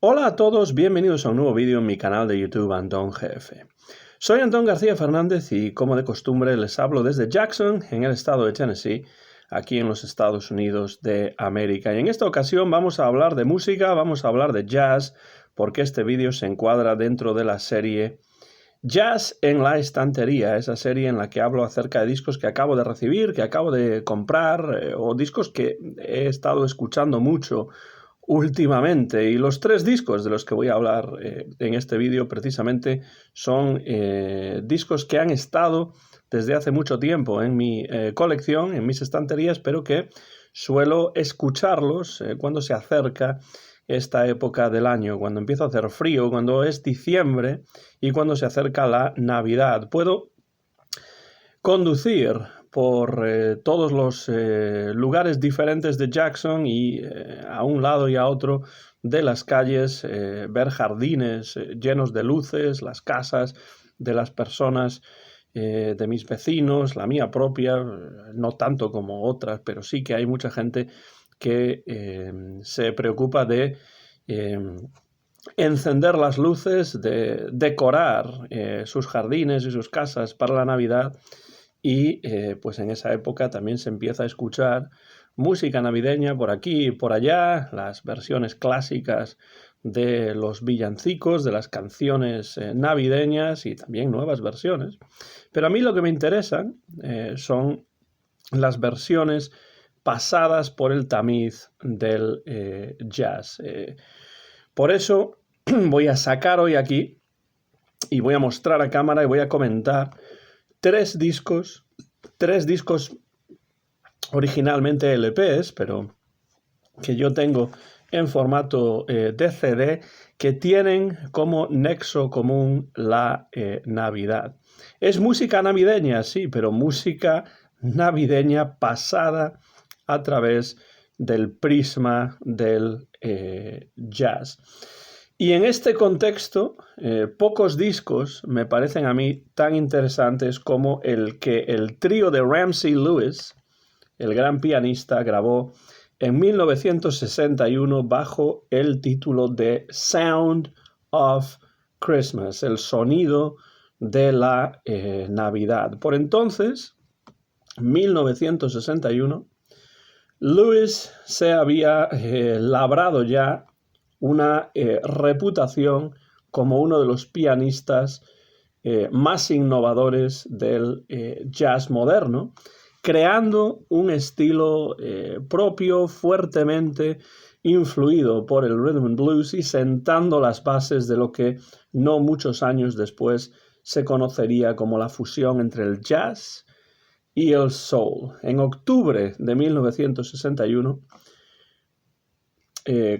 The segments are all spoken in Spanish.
Hola a todos, bienvenidos a un nuevo vídeo en mi canal de YouTube Antón GF. Soy Antón García Fernández y como de costumbre les hablo desde Jackson, en el estado de Tennessee, aquí en los Estados Unidos de América. Y en esta ocasión vamos a hablar de música, vamos a hablar de jazz, porque este vídeo se encuadra dentro de la serie Jazz en la estantería, esa serie en la que hablo acerca de discos que acabo de recibir, que acabo de comprar, o discos que he estado escuchando mucho últimamente. Y los tres discos de los que voy a hablar en este vídeo precisamente son discos que han estado desde hace mucho tiempo en mi colección, en mis estanterías, pero que suelo escucharlos cuando se acerca esta época del año, cuando empieza a hacer frío, cuando es diciembre y cuando se acerca la Navidad. Puedo conducir por todos los lugares diferentes de Jackson y a un lado y a otro de las calles, ver jardines llenos de luces, las casas de las personas, de mis vecinos, la mía propia, no tanto como otras, pero sí que hay mucha gente que se preocupa de encender las luces, de decorar sus jardines y sus casas para la Navidad. Y pues en esa época también se empieza a escuchar música navideña por aquí y por allá, las versiones clásicas de los villancicos, de las canciones navideñas y también nuevas versiones. Pero a mí lo que me interesan son las versiones pasadas por el tamiz del jazz. Por eso voy a sacar hoy aquí y voy a mostrar a cámara y voy a comentar tres discos originalmente LPs, pero que yo tengo en formato de CD, que tienen como nexo común la Navidad. Es música navideña, sí, pero música navideña pasada a través del prisma del jazz. Y en este contexto, pocos discos me parecen a mí tan interesantes como el que el trío de Ramsey Lewis, el gran pianista, grabó en 1961 bajo el título de Sound of Christmas, el sonido de la Navidad. Por entonces, 1961, Lewis se había labrado ya una reputación como uno de los pianistas más innovadores del jazz moderno, creando un estilo propio, fuertemente influido por el rhythm and blues y sentando las bases de lo que no muchos años después se conocería como la fusión entre el jazz y el soul. En octubre de 1961,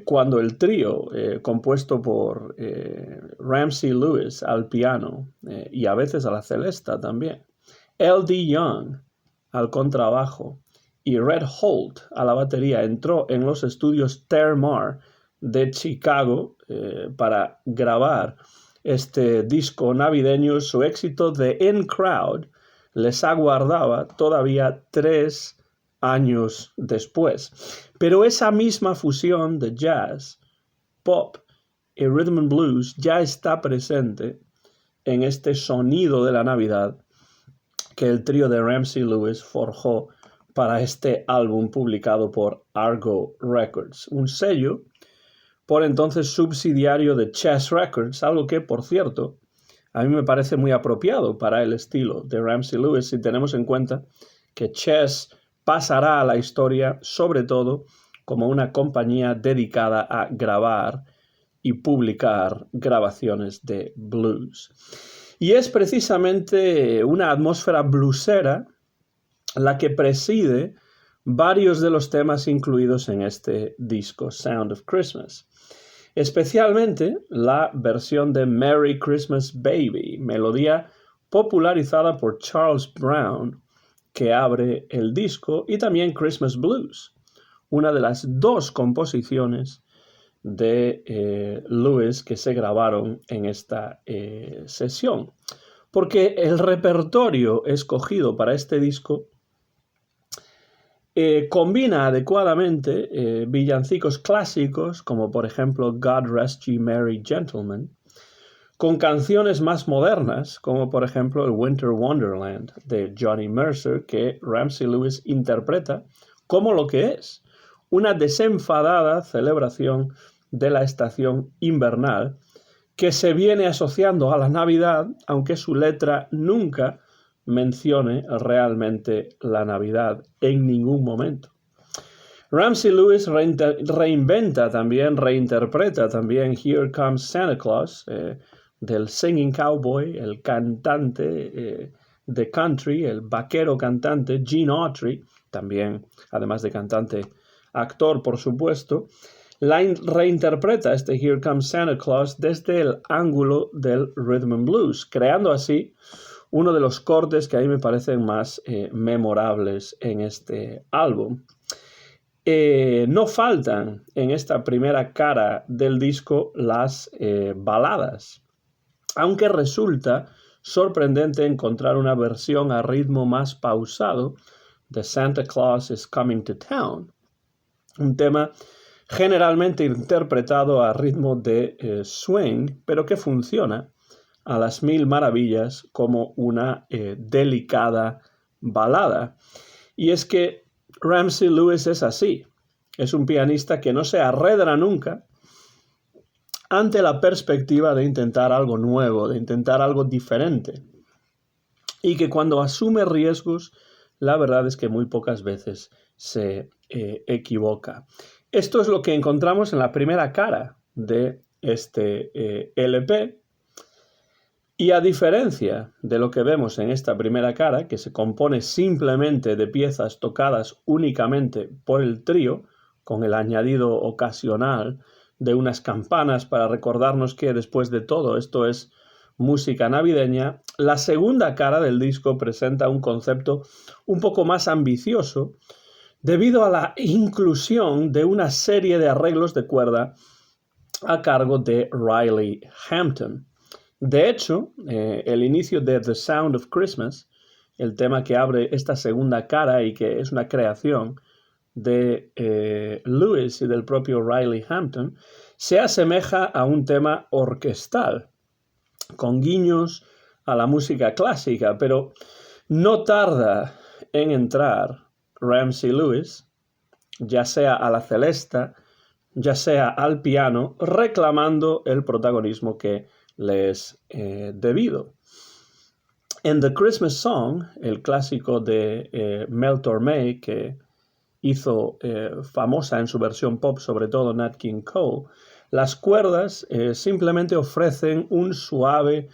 cuando el trío compuesto por Ramsey Lewis al piano y a veces a la celesta también, L.D. Young al contrabajo y Red Holt a la batería entró en los estudios Termar de Chicago para grabar este disco navideño, su éxito The In Crowd les aguardaba todavía 3 años después. Pero esa misma fusión de jazz, pop y rhythm and blues ya está presente en este sonido de la Navidad que el trío de Ramsey Lewis forjó para este álbum publicado por Argo Records, un sello por entonces subsidiario de Chess Records, algo que, por cierto, a mí me parece muy apropiado para el estilo de Ramsey Lewis si tenemos en cuenta que Chess pasará a la historia sobre todo como una compañía dedicada a grabar y publicar grabaciones de blues. Y es precisamente una atmósfera bluesera la que preside varios de los temas incluidos en este disco, Sound of Christmas. Especialmente la versión de Merry Christmas Baby, melodía popularizada por Charles Brown, que abre el disco, y también Christmas Blues, una de las dos composiciones de Lewis que se grabaron en esta sesión. Porque el repertorio escogido para este disco Combina adecuadamente villancicos clásicos, como por ejemplo God Rest Ye Merry Gentlemen, con canciones más modernas, como por ejemplo el Winter Wonderland de Johnny Mercer, que Ramsey Lewis interpreta como lo que es, una desenfadada celebración de la estación invernal que se viene asociando a la Navidad, aunque su letra nunca mencione realmente la Navidad en ningún momento. Ramsey Lewis reinterpreta también Here Comes Santa Claus, del singing cowboy, el cantante de country, el vaquero cantante Gene Autry, también, además de cantante, actor, por supuesto, reinterpreta este Here Comes Santa Claus desde el ángulo del rhythm and blues, creando así uno de los cortes que a mí me parecen más memorables en este álbum. No faltan en esta primera cara del disco las baladas, aunque resulta sorprendente encontrar una versión a ritmo más pausado de Santa Claus is Coming to Town, un tema generalmente interpretado a ritmo de swing, pero que funciona a las mil maravillas como una delicada balada. Y es que Ramsey Lewis es así, es un pianista que no se arredra nunca ante la perspectiva de intentar algo nuevo, de intentar algo diferente, y que cuando asume riesgos, la verdad es que muy pocas veces se equivoca. Esto es lo que encontramos en la primera cara de este LP, y a diferencia de lo que vemos en esta primera cara, que se compone simplemente de piezas tocadas únicamente por el trío, con el añadido ocasional de unas campanas para recordarnos que después de todo esto es música navideña, la segunda cara del disco presenta un concepto un poco más ambicioso debido a la inclusión de una serie de arreglos de cuerda a cargo de Riley Hampton. De hecho, el inicio de The Sound of Christmas, el tema que abre esta segunda cara y que es una creación de Lewis y del propio Riley Hampton, se asemeja a un tema orquestal, con guiños a la música clásica, pero no tarda en entrar Ramsey Lewis, ya sea a la celesta, ya sea al piano, reclamando el protagonismo que le es debido. En The Christmas Song, el clásico de Mel Torme, que hizo famosa en su versión pop, sobre todo Nat King Cole, las cuerdas simplemente ofrecen un suave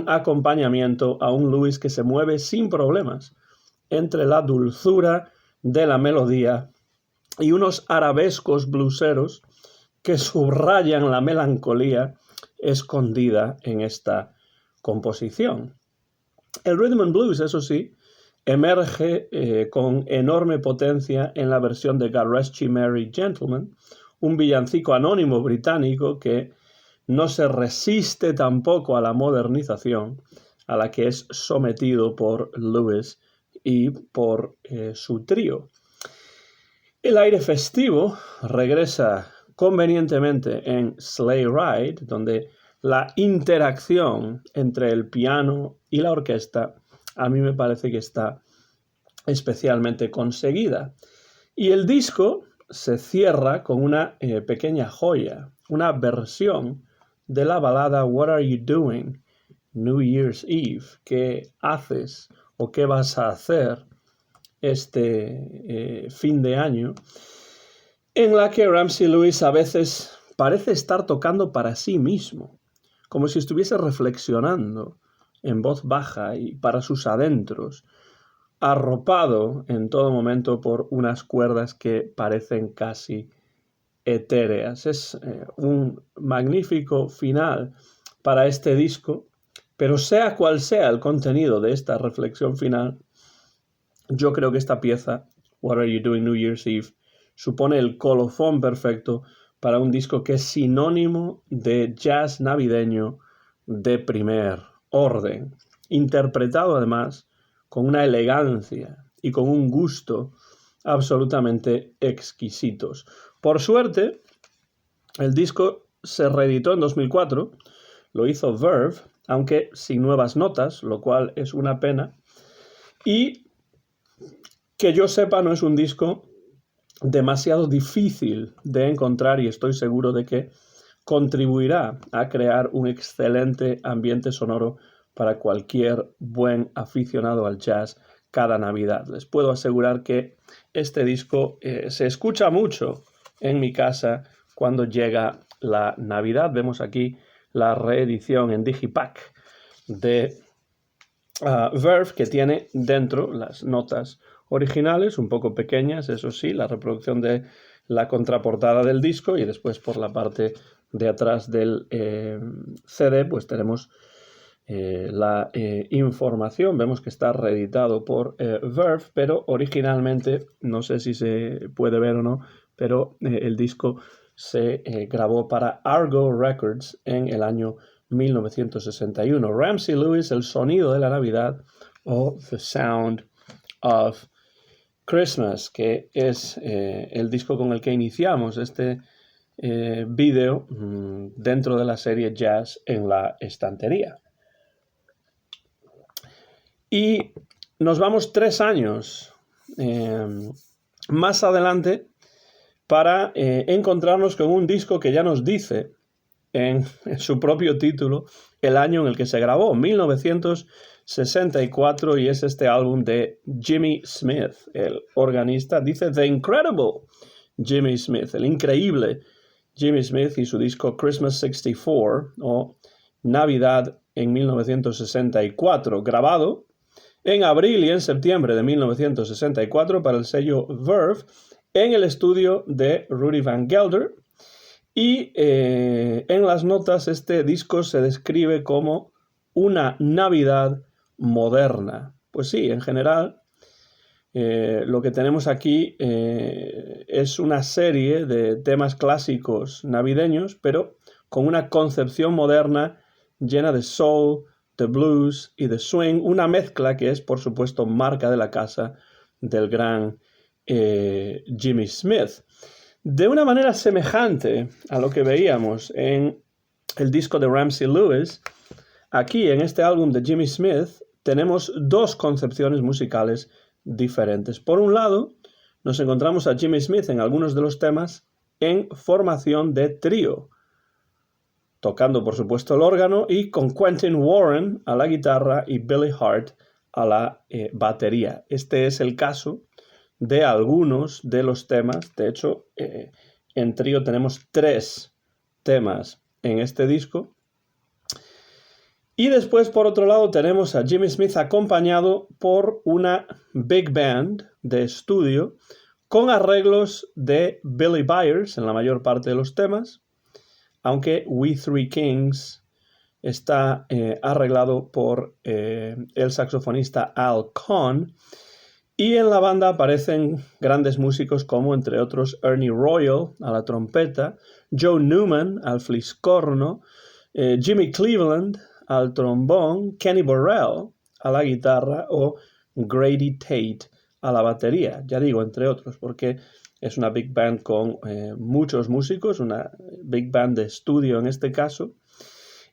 acompañamiento a un Lewis que se mueve sin problemas entre la dulzura de la melodía y unos arabescos blueseros que subrayan la melancolía escondida en esta composición. El rhythm and blues, eso sí, emerge con enorme potencia en la versión de God Rest Ye Merry Gentlemen, un villancico anónimo británico que no se resiste tampoco a la modernización a la que es sometido por Lewis y por su trío. El aire festivo regresa convenientemente en Sleigh Ride, donde la interacción entre el piano y la orquesta a mí me parece que está especialmente conseguida. Y el disco se cierra con una pequeña joya, una versión de la balada What Are You Doing New Year's Eve? ¿Qué haces o qué vas a hacer este fin de año? En la que Ramsey Lewis a veces parece estar tocando para sí mismo, como si estuviese reflexionando en voz baja y para sus adentros, arropado en todo momento por unas cuerdas que parecen casi etéreas. Es un magnífico final para este disco, pero sea cual sea el contenido de esta reflexión final, yo creo que esta pieza, What Are You Doing New Year's Eve, supone el colofón perfecto para un disco que es sinónimo de jazz navideño de primer orden, interpretado además con una elegancia y con un gusto absolutamente exquisitos. Por suerte, el disco se reeditó en 2004, lo hizo Verve, aunque sin nuevas notas, lo cual es una pena. Y que yo sepa, no es un disco demasiado difícil de encontrar y estoy seguro de que contribuirá a crear un excelente ambiente sonoro para cualquier buen aficionado al jazz cada Navidad. Les puedo asegurar que este disco se escucha mucho en mi casa cuando llega la Navidad. Vemos aquí la reedición en Digipack de Verve, que tiene dentro las notas originales, un poco pequeñas, eso sí, la reproducción de la contraportada del disco, y después por la parte de atrás del CD pues tenemos la información. Vemos que está reeditado por Verve, pero originalmente, no sé si se puede ver o no, pero el disco se grabó para Argo Records en el año 1961. Ramsey Lewis, El sonido de la Navidad, o The Sound of Christmas, que es el disco con el que iniciamos este vídeo dentro de la serie Jazz en la Estantería. Y nos vamos 3 años más adelante para encontrarnos con un disco que ya nos dice en su propio título el año en el que se grabó, 1964, y es este álbum de Jimmy Smith, el organista. Dice The Incredible Jimmy Smith, el increíble Jimmy Smith, y su disco Christmas 64 o Navidad en 1964, grabado en abril y en septiembre de 1964 para el sello Verve en el estudio de Rudy Van Gelder. Y en las notas este disco se describe como una Navidad moderna. Pues sí, en general lo que tenemos aquí es una serie de temas clásicos navideños, pero con una concepción moderna llena de soul, de blues y de swing, una mezcla que es, por supuesto, marca de la casa del gran Jimmy Smith. De una manera semejante a lo que veíamos en el disco de Ramsey Lewis, aquí en este álbum de Jimmy Smith tenemos dos concepciones musicales diferentes. Por un lado, nos encontramos a Jimmy Smith en algunos de los temas en formación de trío, tocando por supuesto el órgano, y con Quentin Warren a la guitarra y Billy Hart a la batería. Este es el caso de algunos de los temas. De hecho, en trío tenemos 3 temas en este disco. Y después, por otro lado, tenemos a Jimmy Smith acompañado por una big band de estudio con arreglos de Billy Byers en la mayor parte de los temas, aunque We Three Kings está arreglado por el saxofonista Al Cohn. Y en la banda aparecen grandes músicos como, entre otros, Ernie Royal a la trompeta, Joe Newman al fliscorno, Jimmy Cleveland al trombón, Kenny Burrell a la guitarra o Grady Tate a la batería. Ya digo, entre otros, porque es una big band con muchos músicos, una big band de estudio en este caso.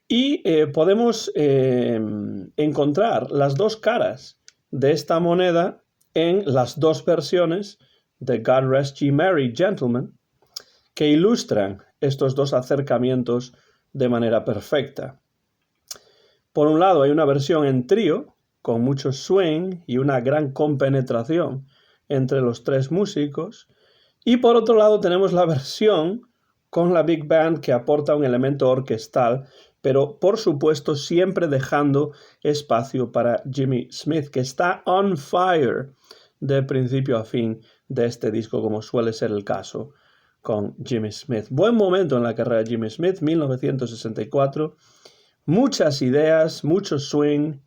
Y podemos encontrar las dos caras de esta moneda en las dos versiones de God Rest Ye Merry Gentlemen, que ilustran estos dos acercamientos de manera perfecta. Por un lado hay una versión en trío, con mucho swing y una gran compenetración entre los 3 músicos, y por otro lado tenemos la versión con la big band, que aporta un elemento orquestal, pero por supuesto siempre dejando espacio para Jimmy Smith, que está on fire de principio a fin de este disco, como suele ser el caso con Jimmy Smith. Buen momento en la carrera de Jimmy Smith, 1964. Muchas ideas, mucho swing,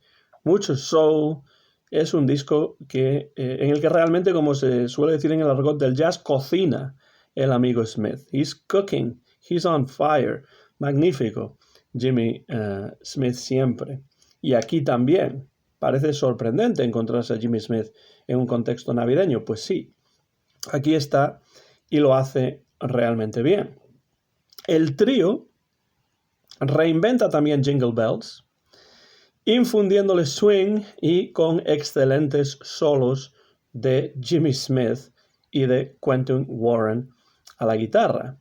mucho soul. Es un disco que, en el que realmente, como se suele decir en el argot del jazz, cocina el amigo Smith. He's cooking, he's on fire. Magnífico, Jimmy Smith siempre. Y aquí también. Parece sorprendente encontrarse a Jimmy Smith en un contexto navideño. Pues sí, aquí está y lo hace realmente bien. El trío reinventa también Jingle Bells, infundiéndole swing y con excelentes solos de Jimmy Smith y de Quentin Warren a la guitarra.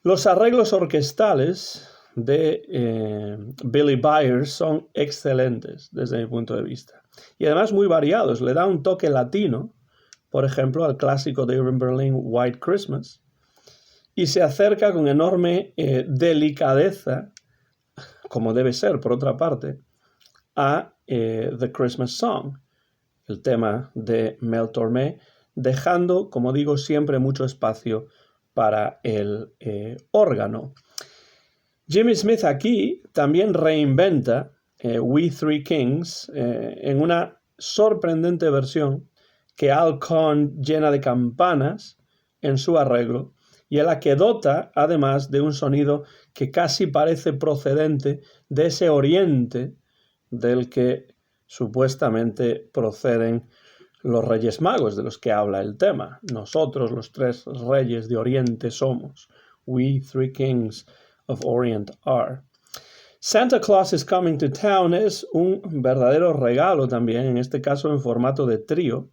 Los arreglos orquestales de Billy Byers son excelentes desde mi punto de vista. Y además muy variados. Le da un toque latino, por ejemplo, al clásico de Irving Berlin, White Christmas. Y se acerca con enorme delicadeza, como debe ser, por otra parte, a The Christmas Song, el tema de Mel Tormé, dejando, como digo, siempre mucho espacio para el órgano. Jimmy Smith aquí también reinventa We Three Kings en una sorprendente versión que Al Cohn llena de campanas en su arreglo y a la que dota además de un sonido que casi parece procedente de ese oriente del que supuestamente proceden los Reyes Magos, de los que habla el tema. Nosotros, los tres reyes de Oriente, somos. We three kings of Orient are. Santa Claus is Coming to Town es un verdadero regalo también, en este caso en formato de trío,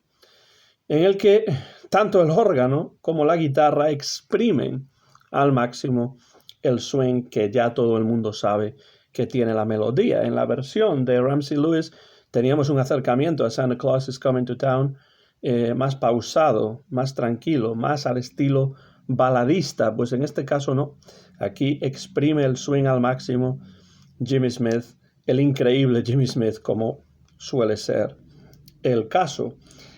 en el que tanto el órgano como la guitarra exprimen al máximo el swing que ya todo el mundo sabe que tiene la melodía. En la versión de Ramsey Lewis teníamos un acercamiento a Santa Claus is Coming to Town más pausado, más tranquilo, más al estilo baladista, pues en este caso no. Aquí exprime el swing al máximo Jimmy Smith, el increíble Jimmy Smith, como suele ser el caso.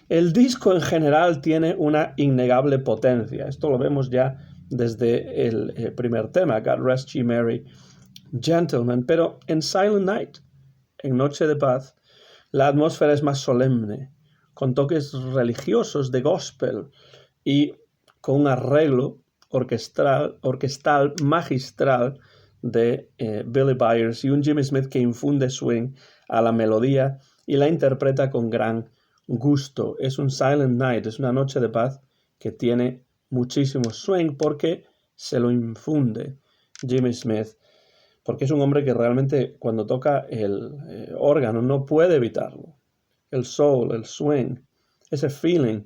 El disco en general tiene una innegable potencia. Esto lo vemos ya desde el primer tema, God Rest Ye Merry Gentlemen, pero en Silent Night, en Noche de Paz, la atmósfera es más solemne, con toques religiosos de gospel y con un arreglo orquestal magistral de Billy Byers y un Jimmy Smith que infunde swing a la melodía y la interpreta con gran gusto. Es un Silent Night, es una noche de paz que tiene muchísimo swing porque se lo infunde Jimmy Smith, porque es un hombre que realmente cuando toca el órgano no puede evitarlo. El soul, el swing, ese feeling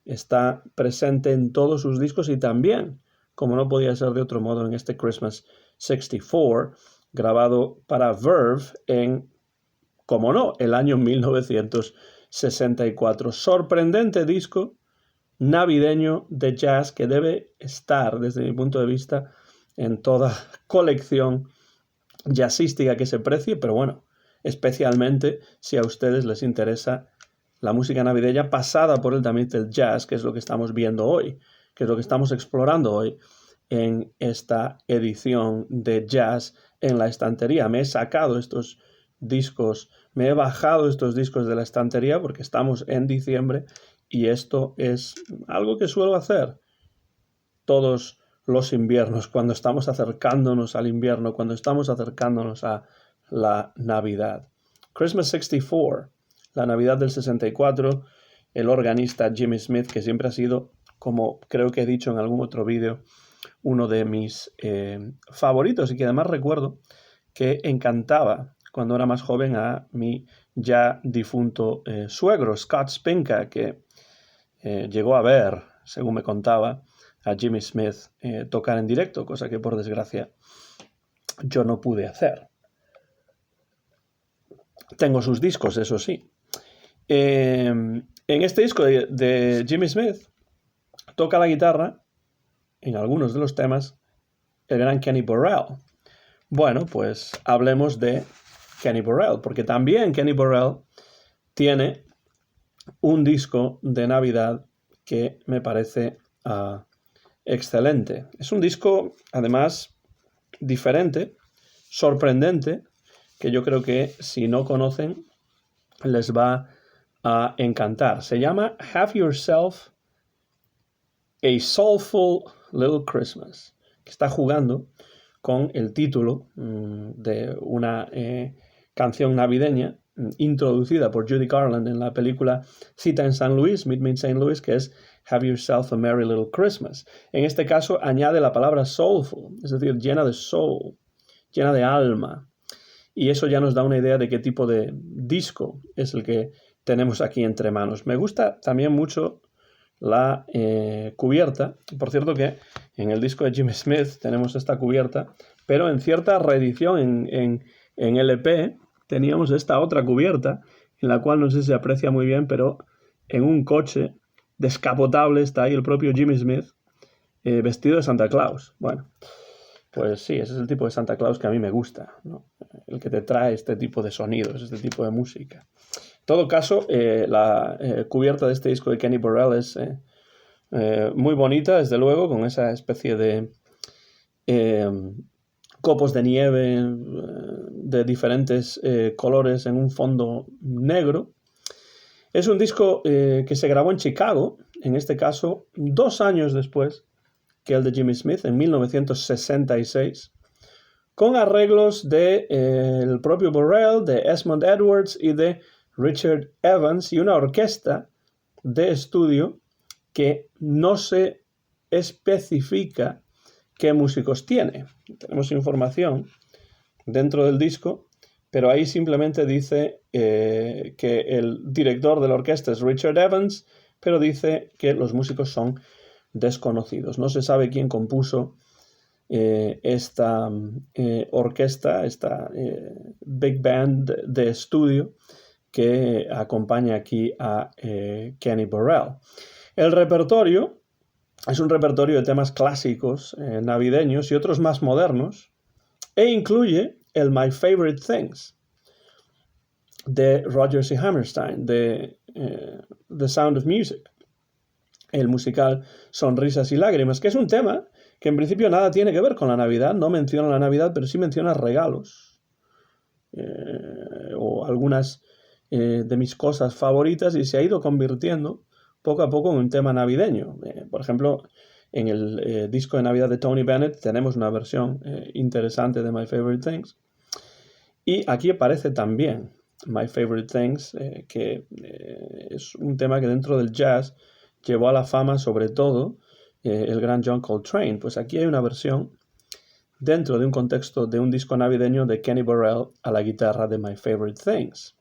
está presente en todos sus discos y también, como no podía ser de otro modo, en este Christmas 64, grabado para Verve en, como no, el año 1964. Sorprendente disco navideño de jazz que debe estar, desde mi punto de vista, en toda colección jazzística que se precie, pero bueno, especialmente si a ustedes les interesa la música navideña pasada por el tamiz del jazz, que es lo que estamos viendo hoy, que es lo que estamos explorando hoy en esta edición de Jazz en la Estantería. Me he sacado estos discos, me he bajado estos discos de la estantería porque estamos en diciembre y esto es algo que suelo hacer todos los inviernos, cuando estamos acercándonos al invierno, cuando estamos acercándonos a la Navidad. Christmas 64, la Navidad del 64, el organista Jimmy Smith, que siempre ha sido, como creo que he dicho en algún otro vídeo, uno de mis favoritos y que además recuerdo que encantaba cuando era más joven a mi ya difunto suegro, Scott Spinka, que llegó a ver, según me contaba, a Jimmy Smith tocar en directo, cosa que por desgracia yo no pude hacer. Tengo sus discos, eso sí. En este disco de Jimmy Smith toca la guitarra, en algunos de los temas, el gran Kenny Burrell. Bueno, pues hablemos de Kenny Burrell, porque también Kenny Burrell tiene un disco de Navidad que me parece excelente. Es un disco, además, diferente, sorprendente, que yo creo que si no conocen les va a encantar. Se llama Have Yourself a Soulful Little Christmas, que está jugando con el título de una canción navideña introducida por Judy Garland en la película Cita en San Luis, Meet Me in St. Louis, que es Have Yourself a Merry Little Christmas. En este caso añade la palabra soulful, es decir, llena de soul, llena de alma. Y eso ya nos da una idea de qué tipo de disco es el que tenemos aquí entre manos. Me gusta también mucho la cubierta. Por cierto que en el disco de Jimmy Smith tenemos esta cubierta, pero en cierta reedición en LP teníamos esta otra cubierta, en la cual no sé si se aprecia muy bien, pero en un coche descapotable está ahí el propio Jimmy Smith vestido de Santa Claus. Bueno, pues sí, ese es el tipo de Santa Claus que a mí me gusta, ¿no? El que te trae este tipo de sonidos, este tipo de música. En todo caso, la cubierta de este disco de Kenny Burrell es muy bonita, desde luego, con esa especie de copos de nieve de diferentes colores en un fondo negro. Es un disco que se grabó en Chicago, en este caso 2 años después que el de Jimmy Smith, en 1966, con arreglos de el propio Burrell, de Esmond Edwards y de Richard Evans, y una orquesta de estudio que no se especifica qué músicos tiene. Tenemos información dentro del disco, pero ahí simplemente dice que el director de la orquesta es Richard Evans, pero dice que los músicos son desconocidos. No se sabe quién compuso esta orquesta, esta big band de estudio que acompaña aquí a Kenny Burrell. El repertorio es un repertorio de temas clásicos navideños y otros más modernos, e incluye el My Favorite Things de Rodgers y Hammerstein, de The Sound of Music, el musical Sonrisas y Lágrimas, que es un tema que en principio nada tiene que ver con la Navidad, no menciona la Navidad, pero sí menciona regalos o algunas de mis cosas favoritas, y se ha ido convirtiendo poco a poco en un tema navideño. Por ejemplo, en el disco de Navidad de Tony Bennett tenemos una versión interesante de My Favorite Things, y aquí aparece también My Favorite Things, que es un tema que dentro del jazz llevó a la fama sobre todo el gran John Coltrane. Pues aquí hay una versión dentro de un contexto de un disco navideño de Kenny Burrell a la guitarra de My Favorite Things.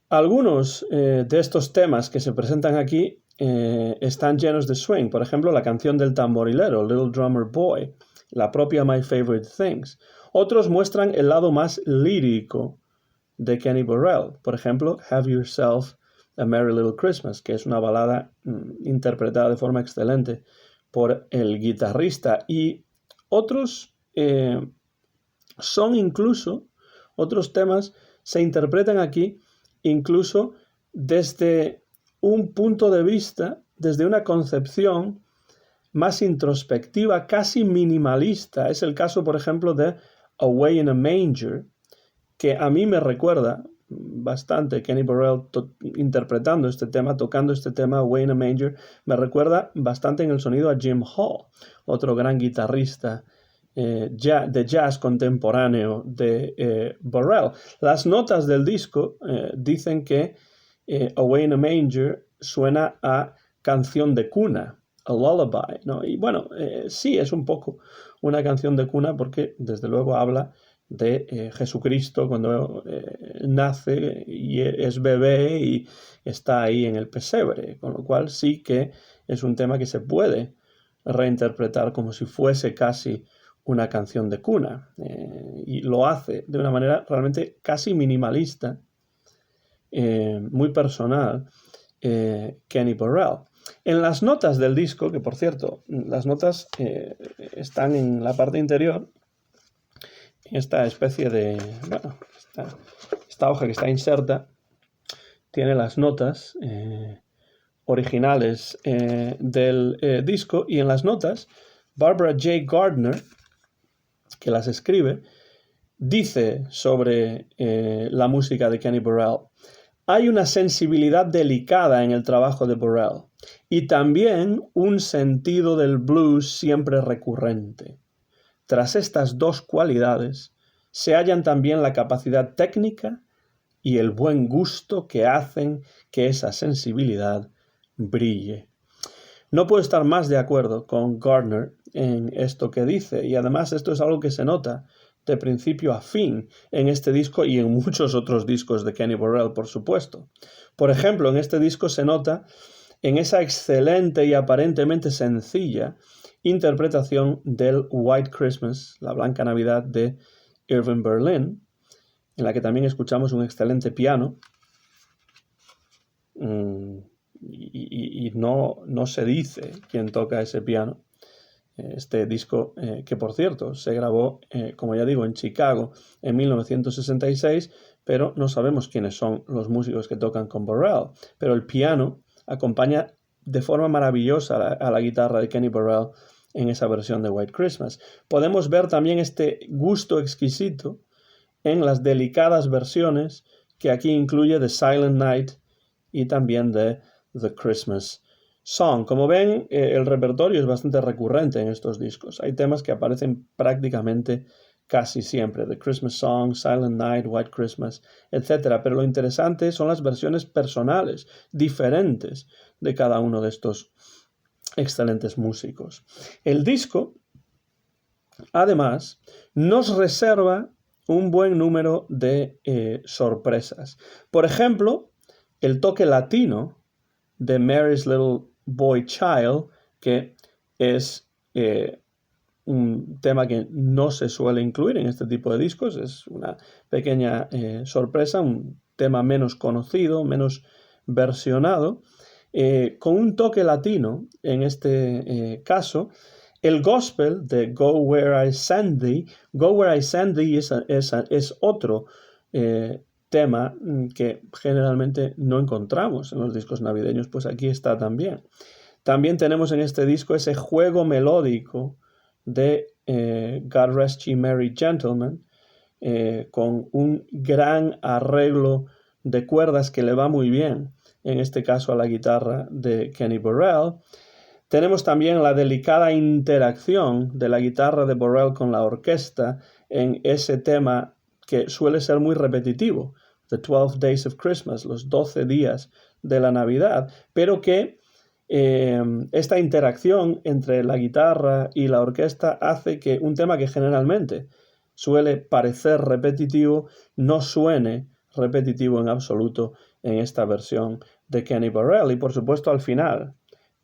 Algunos de estos temas que se presentan aquí están llenos de swing. Por ejemplo, la canción del tamborilero, Little Drummer Boy, la propia My Favorite Things. Otros muestran el lado más lírico de Kenny Burrell. Por ejemplo, Have Yourself a Merry Little Christmas, que es una balada interpretada de forma excelente por el guitarrista. Y otros otros temas se interpretan aquí incluso desde un punto de vista, desde una concepción más introspectiva, casi minimalista. Es el caso, por ejemplo, de Away in a Manger, que a mí me recuerda bastante Kenny Burrell interpretando este tema, tocando este tema, Away in a Manger, me recuerda bastante en el sonido a Jim Hall, otro gran guitarrista de jazz contemporáneo de Burrell. Las notas del disco dicen que Away in a Manger suena a canción de cuna, a lullaby, ¿no? Y bueno, sí, es un poco una canción de cuna porque desde luego habla de Jesucristo cuando nace y es bebé y está ahí en el pesebre, con lo cual sí que es un tema que se puede reinterpretar como si fuese casi una canción de cuna, y lo hace de una manera realmente casi minimalista, muy personal, Kenny Burrell. En las notas del disco, que por cierto, las notas están en la parte interior, esta especie de, bueno, esta hoja que está inserta, tiene las notas originales del disco, y en las notas, Barbara J. Gardner, que las escribe, dice sobre la música de Kenny Burrell: hay una sensibilidad delicada en el trabajo de Burrell y también un sentido del blues siempre recurrente. Tras estas dos cualidades se hallan también la capacidad técnica y el buen gusto que hacen que esa sensibilidad brille. No puedo estar más de acuerdo con Gardner en esto que dice, y además esto es algo que se nota de principio a fin en este disco y en muchos otros discos de Kenny Burrell, por supuesto. Por ejemplo, en este disco se nota en esa excelente y aparentemente sencilla interpretación del White Christmas, la Blanca Navidad de Irving Berlin, en la que también escuchamos un excelente piano. Y no se dice quién toca ese piano. Este disco, que por cierto se grabó, como ya digo, en Chicago en 1966, pero no sabemos quiénes son los músicos que tocan con Burrell. Pero el piano acompaña de forma maravillosa a la guitarra de Kenny Burrell en esa versión de White Christmas. Podemos ver también este gusto exquisito en las delicadas versiones que aquí incluye The Silent Night y también de The Christmas Song. Como ven, el repertorio es bastante recurrente en estos discos. Hay temas que aparecen prácticamente casi siempre. The Christmas Song, Silent Night, White Christmas, etc. Pero lo interesante son las versiones personales, diferentes de cada uno de estos excelentes músicos. El disco, además, nos reserva un buen número de sorpresas. Por ejemplo, el toque latino de Mary's Little Boy Child, que es un tema que no se suele incluir en este tipo de discos, es una pequeña sorpresa, un tema menos conocido, menos versionado, con un toque latino en este caso. El gospel de Go Where I Send Thee, Go Where I Send Thee es otro tema que generalmente no encontramos en los discos navideños, pues aquí está también. También tenemos en este disco ese juego melódico de God Rest Ye Merry Gentlemen, con un gran arreglo de cuerdas que le va muy bien, en este caso a la guitarra de Kenny Burrell. Tenemos también la delicada interacción de la guitarra de Burrell con la orquesta en ese tema que suele ser muy repetitivo, The 12 Days of Christmas, los 12 días de la Navidad, pero que esta interacción entre la guitarra y la orquesta hace que un tema que generalmente suele parecer repetitivo no suene repetitivo en absoluto en esta versión de Kenny Burrell. Y por supuesto al final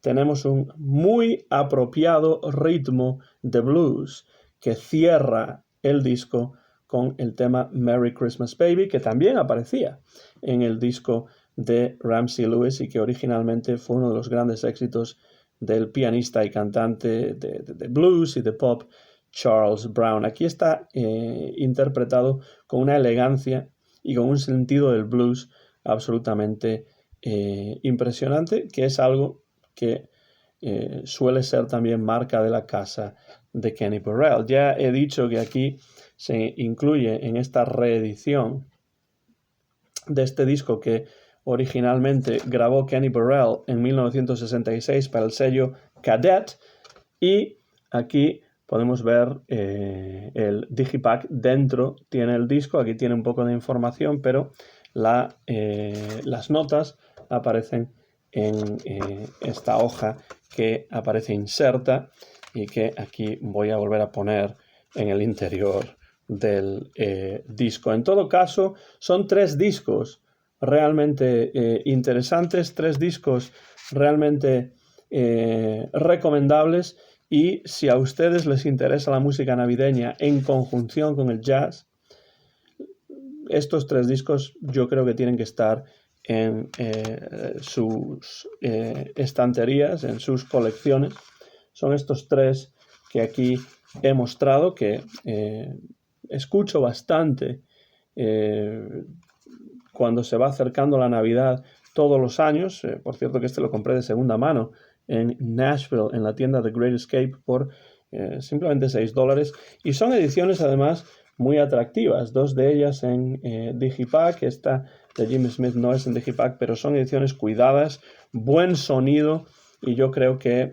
tenemos un muy apropiado ritmo de blues que cierra el disco con el tema Merry Christmas Baby, que también aparecía en el disco de Ramsey Lewis y que originalmente fue uno de los grandes éxitos del pianista y cantante de blues y de pop Charles Brown. Aquí está interpretado con una elegancia y con un sentido del blues absolutamente impresionante, que es algo que suele ser también marca de la casa de Kenny Burrell. Ya he dicho que aquí se incluye en esta reedición de este disco que originalmente grabó Kenny Burrell en 1966 para el sello Cadet, y aquí podemos ver el digipack. Dentro tiene el disco, aquí tiene un poco de información, pero las notas aparecen en esta hoja que aparece inserta y que aquí voy a volver a poner en el interior del disco. En todo caso, son 3 discos realmente interesantes, 3 discos realmente recomendables, y si a ustedes les interesa la música navideña en conjunción con el jazz, estos 3 discos yo creo que tienen que estar en sus estanterías, en sus colecciones. Son estos 3 que aquí he mostrado, que escucho bastante cuando se va acercando la Navidad todos los años. Por cierto que este lo compré de segunda mano en Nashville, en la tienda The Great Escape, por simplemente $6. Y son ediciones además muy atractivas, 2 de ellas en digipack. Esta de Jimmy Smith no es en digipack, pero son ediciones cuidadas, buen sonido, y yo creo que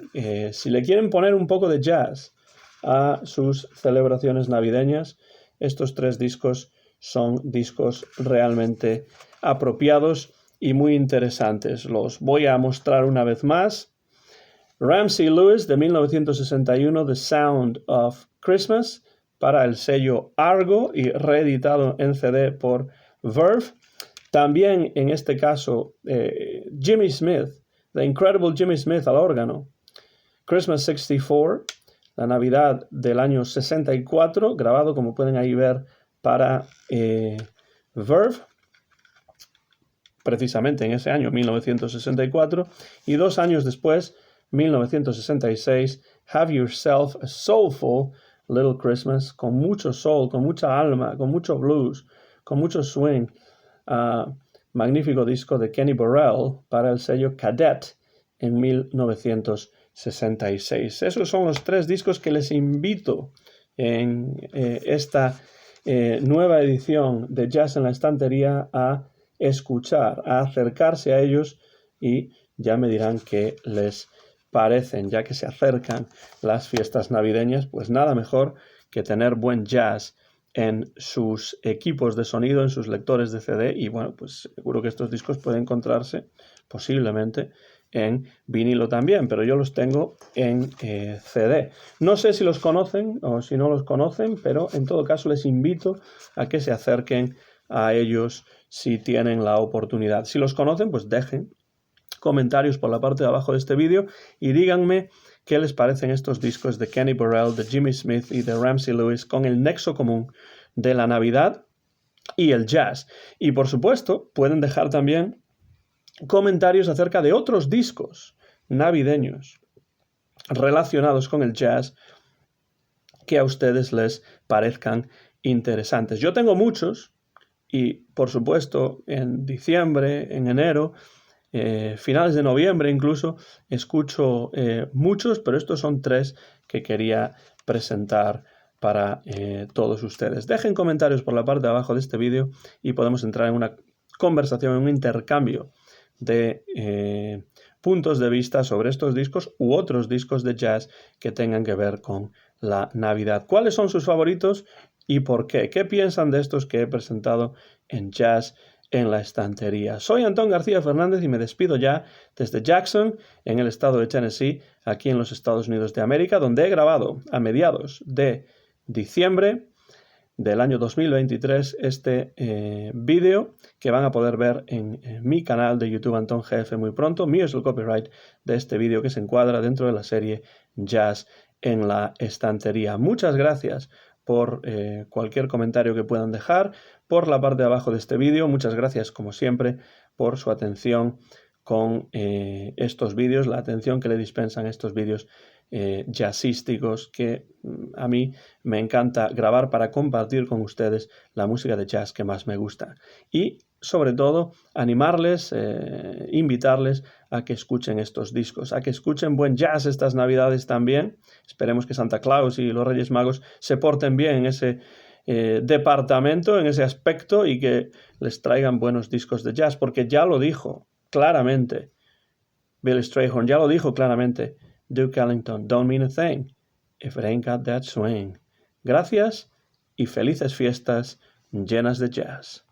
si le quieren poner un poco de jazz a sus celebraciones navideñas, estos 3 discos son discos realmente apropiados y muy interesantes. Los voy a mostrar una vez más. Ramsey Lewis de 1961, The Sound of Christmas, para el sello Argo y reeditado en CD por Verve. También en este caso Jimmy Smith, The Incredible Jimmy Smith al órgano, Christmas 64, la Navidad del año 64, grabado como pueden ahí ver para Verve, precisamente en ese año 1964, y 2 años después, 1966, Have Yourself a Soulful Little Christmas, con mucho soul, con mucha alma, con mucho blues, con mucho swing. Magnífico disco de Kenny Burrell para el sello Cadet en 1966. Esos son los 3 discos que les invito en esta nueva edición de Jazz en la Estantería a escuchar, a acercarse a ellos, y ya me dirán qué les parecen. Ya que se acercan las fiestas navideñas, pues nada mejor que tener buen jazz en sus equipos de sonido, en sus lectores de CD, y bueno, pues seguro que estos discos pueden encontrarse posiblemente en vinilo también, pero yo los tengo en CD. No sé si los conocen o si no los conocen, pero en todo caso les invito a que se acerquen a ellos si tienen la oportunidad. Si los conocen, pues dejen comentarios por la parte de abajo de este vídeo y díganme qué les parecen estos discos de Kenny Burrell, de Jimmy Smith y de Ramsey Lewis, con el nexo común de la Navidad y el jazz. Y por supuesto, pueden dejar también comentarios acerca de otros discos navideños relacionados con el jazz que a ustedes les parezcan interesantes. Yo tengo muchos y, por supuesto, en diciembre, en enero, finales de noviembre incluso, escucho muchos, pero estos son 3 que quería presentar para todos ustedes. Dejen comentarios por la parte de abajo de este vídeo y podemos entrar en una conversación, en un intercambio de puntos de vista sobre estos discos u otros discos de jazz que tengan que ver con la Navidad. ¿Cuáles son sus favoritos y por qué? ¿Qué piensan de estos que he presentado en Jazz en la Estantería? Soy Antón García Fernández y me despido ya desde Jackson, en el estado de Tennessee, aquí en los Estados Unidos de América, donde he grabado a mediados de diciembre del año 2023 este vídeo que van a poder ver en mi canal de YouTube Antón GF muy pronto. Mío es el copyright de este vídeo que se encuadra dentro de la serie Jazz en la Estantería. Muchas gracias por cualquier comentario que puedan dejar por la parte de abajo de este vídeo. Muchas gracias, como siempre, por su atención con estos vídeos, la atención que le dispensan estos vídeos jazzísticos, que a mí me encanta grabar para compartir con ustedes la música de jazz que más me gusta. Y sobre todo, animarles, invitarles a que escuchen estos discos, a que escuchen buen jazz estas Navidades también. Esperemos que Santa Claus y los Reyes Magos se porten bien en ese departamento, en ese aspecto, y que les traigan buenos discos de jazz, porque ya lo dijo claramente Billy Strayhorn, ya lo dijo claramente Duke Ellington, don't mean a thing if it ain't got that swing. Gracias y felices fiestas llenas de jazz.